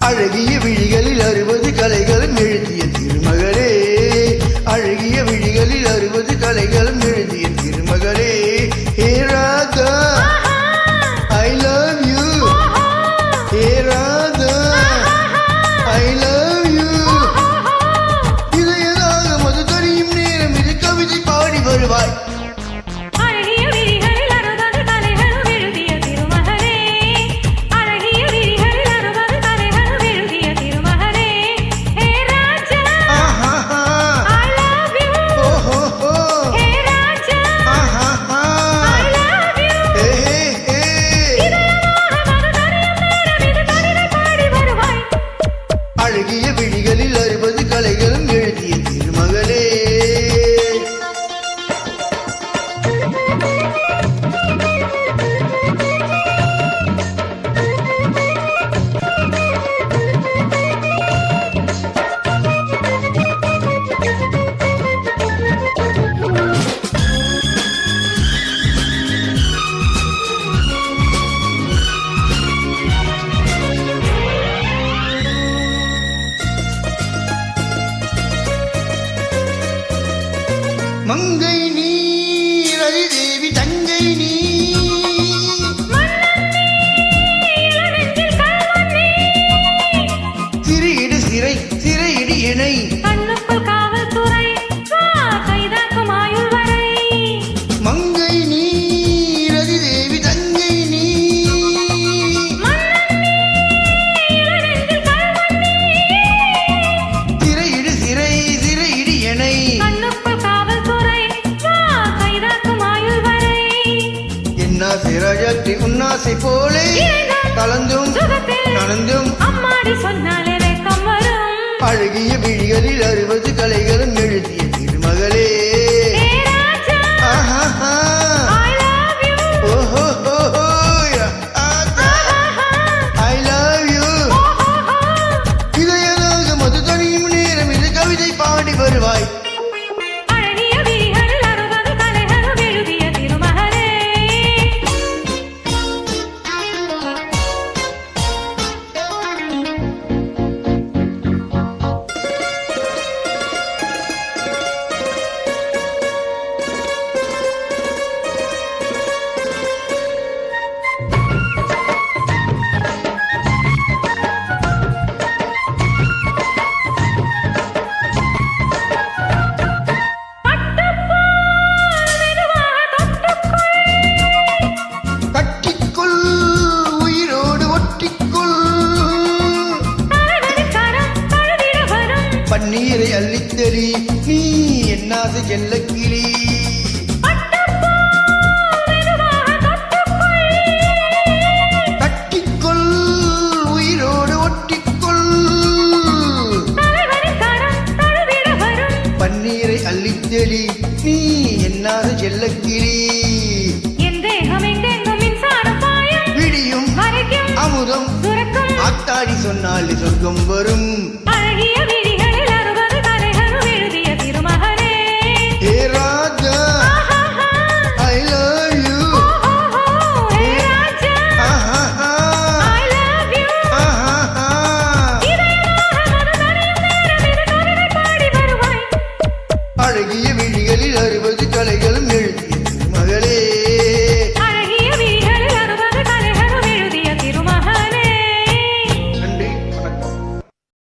அழகிய விழிகளில் 60 கலைகளும் எழுதிய திருமகளே, அழகிய விழிகளில் 60 கலைகளும் எழுதிய திருமகளே. Hey Radha I love you, hey Radha I love you. இதையதாக மது தெரியும் நேரம் இது கவிதை பாடி வருவாய். அழகிய விழிகளில் 60 கலைகளும் எழுதிய திருமகளே. மங்கை நீ ரதி தேவி தங்கை நீ, சிறையிடு சிறை சிறையிடு இணை, மங்கை நீ ரதி தேவி தங்கை நீ, சிறையிடு சிறை சிறையிடு இணை. ராஜாத்தி உன்னாசை போலே கலந்தும் கலந்தும் அம்மாடி சொன்னாலே வெக்கம் வரும். அழகிய விழிகளில் 60 கலைகளும் எழுதிய திருமகளே. ஐ லவ் யூ. இதையதாக மது தனியும் நேரம் இது கவிதை பாடி வருவாய். பன்னீரை அள்ளித்தெளி நீ என்னாசை செல்லக்கிளி, கட்டிக்கொள் உயிரோடு ஒட்டிக்கொள். பன்னீரை அள்ளித்தெளி நீ என்னாசை செல்லக்கிளி, விடியும் அமுதம் ஆத்தாடி சொன்னால் சொர்க்கம் வரும். Hey Raja I love you, hey Raja I love you. அழகிய விழிகளில் 60 கலைகள்